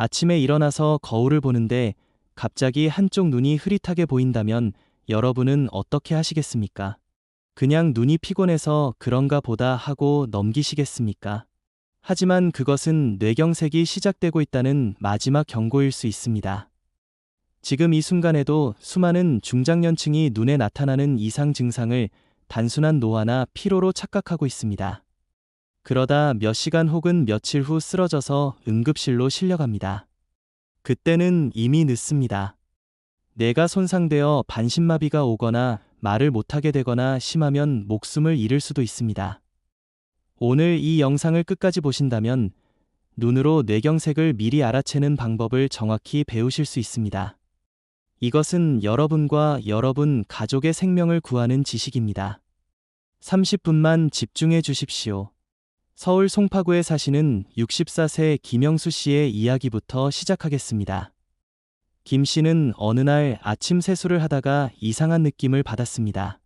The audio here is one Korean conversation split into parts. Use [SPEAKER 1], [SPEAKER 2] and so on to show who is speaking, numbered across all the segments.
[SPEAKER 1] 아침에 일어나서 거울을 보는데 갑자기 한쪽 눈이 흐릿하게 보인다면 여러분은 어떻게 하시겠습니까? 그냥 눈이 피곤해서 그런가 보다 하고 넘기시겠습니까? 하지만 그것은 뇌경색이 시작되고 있다는 마지막 경고일 수 있습니다. 지금 이 순간에도 수많은 중장년층이 눈에 나타나는 이상 증상을 단순한 노화나 피로로 착각하고 있습니다. 그러다 몇 시간 혹은 며칠 후 쓰러져서 응급실로 실려갑니다. 그때는 이미 늦습니다. 뇌가 손상되어 반신마비가 오거나 말을 못하게 되거나 심하면 목숨을 잃을 수도 있습니다. 오늘 이 영상을 끝까지 보신다면 눈으로 뇌경색을 미리 알아채는 방법을 정확히 배우실 수 있습니다. 이것은 여러분과 여러분 가족의 생명을 구하는 지식입니다. 30분만 집중해 주십시오. 서울 송파구에 사시는 64세 김영수 씨의 이야기부터 시작하겠습니다. 김 씨는 어느 날 아침 세수를 하다가 이상한 느낌을 받았습니다.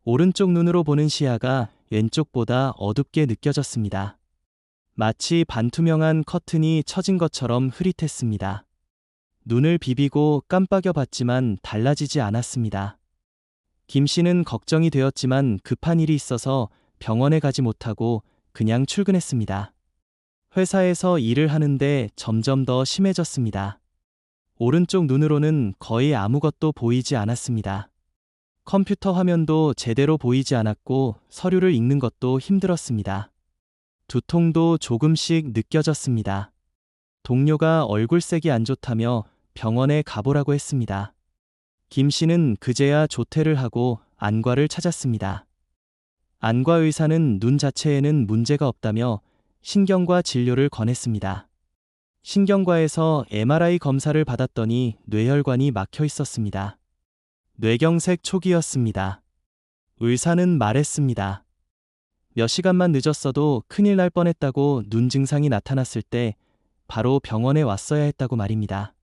[SPEAKER 1] 오른쪽 눈으로 보는 시야가 왼쪽보다 어둡게 느껴졌습니다. 마치 반투명한 커튼이 쳐진 것처럼 흐릿했습니다. 눈을 비비고 깜빡여 봤지만 달라지지 않았습니다. 김 씨는 걱정이 되었지만 급한 일이 있어서 병원에 가지 못하고 그냥 출근했습니다. 회사에서 일을 하는데 점점 더 심해졌습니다. 오른쪽 눈으로는 거의 아무것도 보이지 않았습니다. 컴퓨터 화면도 제대로 보이지 않았고 서류를 읽는 것도 힘들었습니다. 두통도 조금씩 느껴졌습니다. 동료가 얼굴색이 안 좋다며 병원에 가보라고 했습니다. 김 씨는 그제야 조퇴를 하고 안과를 찾았습니다. 안과 의사는 눈 자체에는 문제가 없다며 신경과 진료를 권했습니다. 신경과에서 MRI 검사를 받았더니 뇌혈관이 막혀 있었습니다. 뇌경색 초기였습니다. 의사는 말했습니다. 몇 시간만 늦었어도 큰일 날 뻔했다고 눈 증상이 나타났을 때 바로 병원에 왔어야 했다고 말입니다.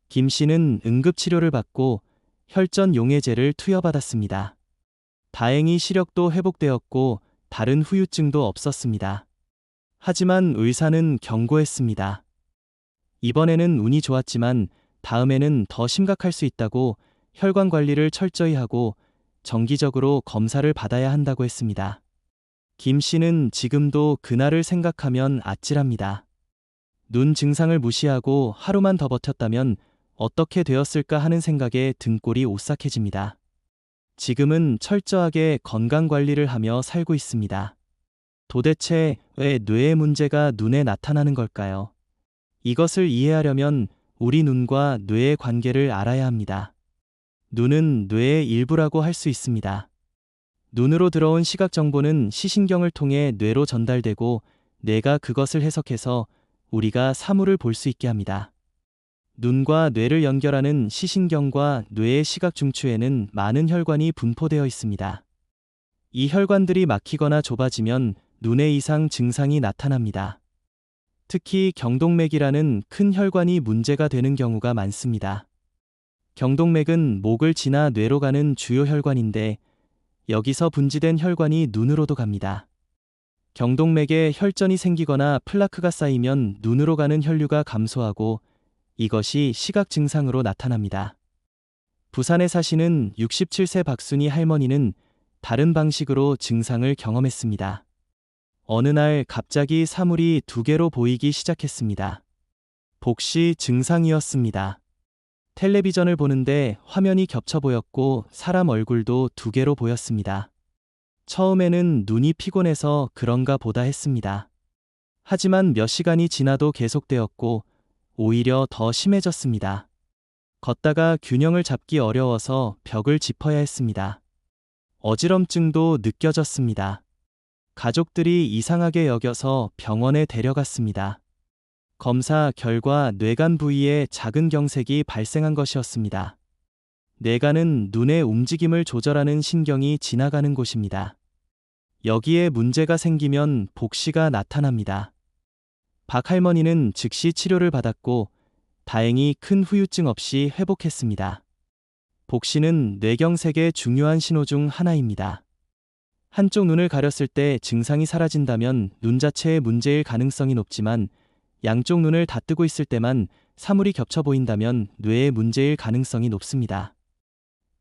[SPEAKER 1] 김 씨는 응급치료를 받고 혈전 용해제를 투여받았습니다. 다행히 시력도 회복되었고 다른 후유증도 없었습니다. 하지만 의사는 경고했습니다. 이번에는 운이 좋았지만 다음에는 더 심각할 수 있다고 혈관 관리를 철저히 하고 정기적으로 검사를 받아야 한다고 했습니다. 김 씨는 지금도 그날을 생각하면 아찔합니다. 눈 증상을 무시하고 하루만 더 버텼다면 어떻게 되었을까 하는 생각에 등골이 오싹해집니다. 지금은 철저하게 건강 관리를 하며 살고 있습니다. 도대체 왜 뇌의 문제가 눈에 나타나는 걸까요? 이것을 이해하려면 우리 눈과 뇌의 관계를 알아야 합니다. 눈은 뇌의 일부라고 할 수 있습니다. 눈으로 들어온 시각 정보는 시신경을 통해 뇌로 전달되고 뇌가 그것을 해석해서 우리가 사물을 볼 수 있게 합니다. 눈과 뇌를 연결하는 시신경과 뇌의 시각 중추에는 많은 혈관이 분포되어 있습니다. 이 혈관들이 막히거나 좁아지면 눈의 이상 증상이 나타납니다. 특히 경동맥이라는 큰 혈관이 문제가 되는 경우가 많습니다. 경동맥은 목을 지나 뇌로 가는 주요 혈관인데 여기서 분지된 혈관이 눈으로도 갑니다. 경동맥에 혈전이 생기거나 플라크가 쌓이면 눈으로 가는 혈류가 감소하고 이것이 시각 증상으로 나타납니다. 부산에 사시는 67세 박순희 할머니는 다른 방식으로 증상을 경험했습니다. 어느 날 갑자기 사물이 두 개로 보이기 시작했습니다. 복시 증상이었습니다. 텔레비전을 보는데 화면이 겹쳐 보였고 사람 얼굴도 두 개로 보였습니다. 처음에는 눈이 피곤해서 그런가 보다 했습니다. 하지만 몇 시간이 지나도 계속되었고 오히려 더 심해졌습니다. 걷다가 균형을 잡기 어려워서 벽을 짚어야 했습니다. 어지럼증도 느껴졌습니다. 가족들이 이상하게 여겨서 병원에 데려갔습니다. 검사 결과 뇌간 부위에 작은 경색이 발생한 것이었습니다. 뇌간은 눈의 움직임을 조절하는 신경이 지나가는 곳입니다. 여기에 문제가 생기면 복시가 나타납니다. 박 할머니는 즉시 치료를 받았고 다행히 큰 후유증 없이 회복했습니다. 복시는 뇌경색의 중요한 신호 중 하나입니다. 한쪽 눈을 가렸을 때 증상이 사라진다면 눈 자체의 문제일 가능성이 높지만 양쪽 눈을 다 뜨고 있을 때만 사물이 겹쳐 보인다면 뇌의 문제일 가능성이 높습니다.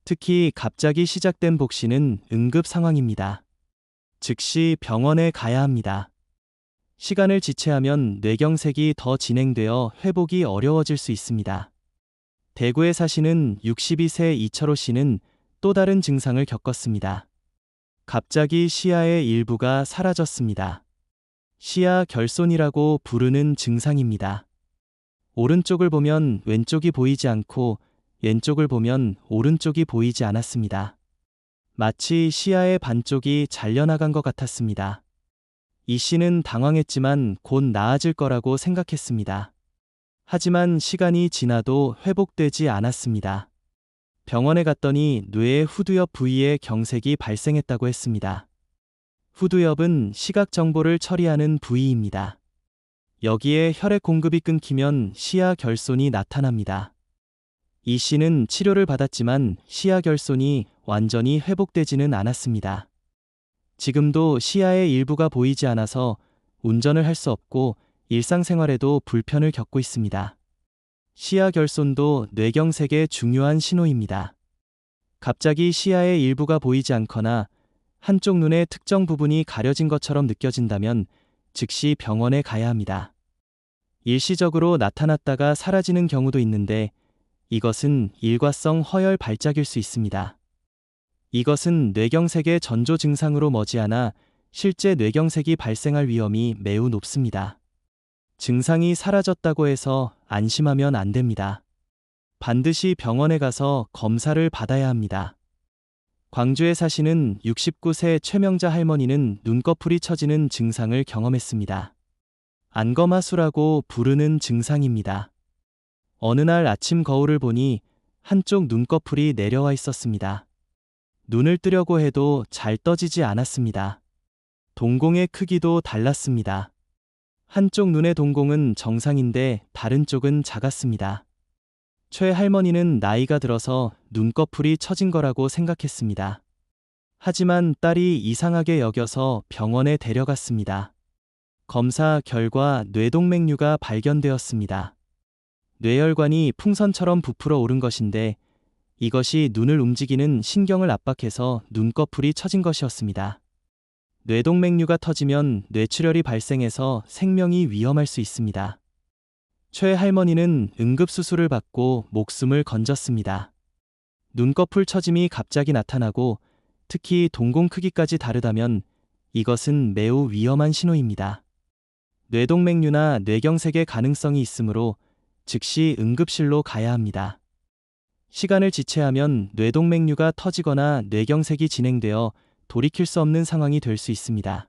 [SPEAKER 1] 특히 갑자기 시작된 복시는 응급 상황입니다. 즉시 병원에 가야 합니다. 시간을 지체하면 뇌경색이 더 진행되어 회복이 어려워질 수 있습니다. 대구에 사시는 62세 이철호 씨는 또 다른 증상을 겪었습니다. 갑자기 시야의 일부가 사라졌습니다. 시야 결손이라고 부르는 증상입니다. 오른쪽을 보면 왼쪽이 보이지 않고 왼쪽을 보면 오른쪽이 보이지 않았습니다. 마치 시야의 반쪽이 잘려나간 것 같았습니다. 이 씨는 당황했지만 곧 나아질 거라고 생각했습니다. 하지만 시간이 지나도 회복되지 않았습니다. 병원에 갔더니 뇌의 후두엽 부위에 경색이 발생했다고 했습니다. 후두엽은 시각 정보를 처리하는 부위입니다. 여기에 혈액 공급이 끊기면 시야 결손이 나타납니다. 이 씨는 치료를 받았지만 시야 결손이 완전히 회복되지는 않았습니다. 지금도 시야의 일부가 보이지 않아서 운전을 할 수 없고 일상생활에도 불편을 겪고 있습니다. 시야 결손도 뇌경색의 중요한 신호입니다. 갑자기 시야의 일부가 보이지 않거나 한쪽 눈의 특정 부분이 가려진 것처럼 느껴진다면 즉시 병원에 가야 합니다. 일시적으로 나타났다가 사라지는 경우도 있는데 이것은 일과성 허열 발작일 수 있습니다. 이것은 뇌경색의 전조 증상으로 머지않아 실제 뇌경색이 발생할 위험이 매우 높습니다. 증상이 사라졌다고 해서 안심하면 안 됩니다. 반드시 병원에 가서 검사를 받아야 합니다. 광주에 사시는 69세 최명자 할머니는 눈꺼풀이 처지는 증상을 경험했습니다. 안검하수라고 부르는 증상입니다. 어느 날 아침 거울을 보니 한쪽 눈꺼풀이 내려와 있었습니다. 눈을 뜨려고 해도 잘 떠지지 않았습니다. 동공의 크기도 달랐습니다. 한쪽 눈의 동공은 정상인데 다른 쪽은 작았습니다. 최 할머니는 나이가 들어서 눈꺼풀이 처진 거라고 생각했습니다. 하지만 딸이 이상하게 여겨서 병원에 데려갔습니다. 검사 결과 뇌동맥류가 발견되었습니다. 뇌혈관이 풍선처럼 부풀어 오른 것인데 이것이 눈을 움직이는 신경을 압박해서 눈꺼풀이 처진 것이었습니다. 뇌동맥류가 터지면 뇌출혈이 발생해서 생명이 위험할 수 있습니다. 최 할머니는 응급수술을 받고 목숨을 건졌습니다. 눈꺼풀 처짐이 갑자기 나타나고 특히 동공 크기까지 다르다면 이것은 매우 위험한 신호입니다. 뇌동맥류나 뇌경색의 가능성이 있으므로 즉시 응급실로 가야 합니다. 시간을 지체하면 뇌동맥류가 터지거나 뇌경색이 진행되어 돌이킬 수 없는 상황이 될 수 있습니다.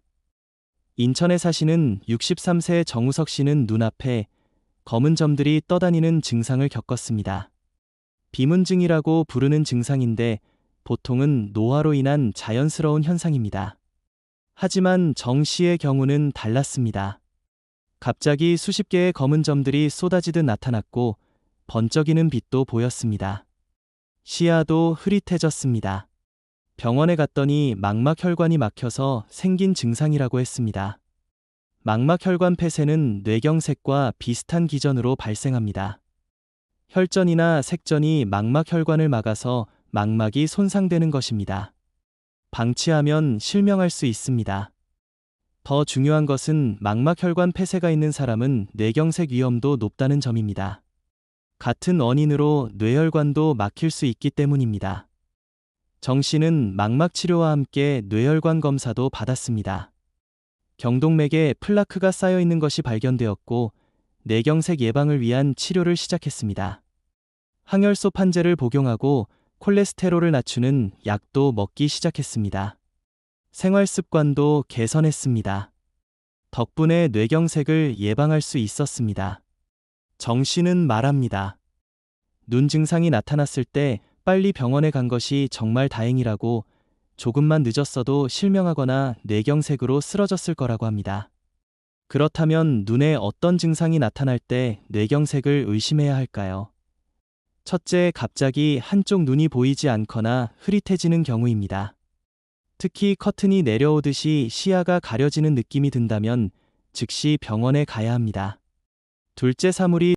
[SPEAKER 1] 인천에 사시는 63세 정우석 씨는 눈앞에 검은 점들이 떠다니는 증상을 겪었습니다. 비문증이라고 부르는 증상인데 보통은 노화로 인한 자연스러운 현상입니다. 하지만 정 씨의 경우는 달랐습니다. 갑자기 수십 개의 검은 점들이 쏟아지듯 나타났고 번쩍이는 빛도 보였습니다. 시야도 흐릿해졌습니다. 병원에 갔더니 망막혈관이 막혀서 생긴 증상이라고 했습니다. 망막혈관 폐쇄는 뇌경색과 비슷한 기전으로 발생합니다. 혈전이나 색전이 망막혈관을 막아서 망막이 손상되는 것입니다. 방치하면 실명할 수 있습니다. 더 중요한 것은 망막혈관 폐쇄가 있는 사람은 뇌경색 위험도 높다는 점입니다. 같은 원인으로 뇌혈관도 막힐 수 있기 때문입니다. 정 씨는 망막 치료와 함께 뇌혈관 검사도 받았습니다. 경동맥에 플라크가 쌓여 있는 것이 발견되었고 뇌경색 예방을 위한 치료를 시작했습니다. 항열소 판제를 복용하고 콜레스테롤을 낮추는 약도 먹기 시작했습니다. 생활 습관도 개선했습니다. 덕분에 뇌경색을 예방할 수 있었습니다. 정 씨는 말합니다. 눈 증상이 나타났을 때 빨리 병원에 간 것이 정말 다행이라고, 조금만 늦었어도 실명하거나 뇌경색으로 쓰러졌을 거라고 합니다. 그렇다면 눈에 어떤 증상이 나타날 때 뇌경색을 의심해야 할까요? 첫째, 갑자기 한쪽 눈이 보이지 않거나 흐릿해지는 경우입니다. 특히 커튼이 내려오듯이 시야가 가려지는 느낌이 든다면 즉시 병원에 가야 합니다. 둘째 사물이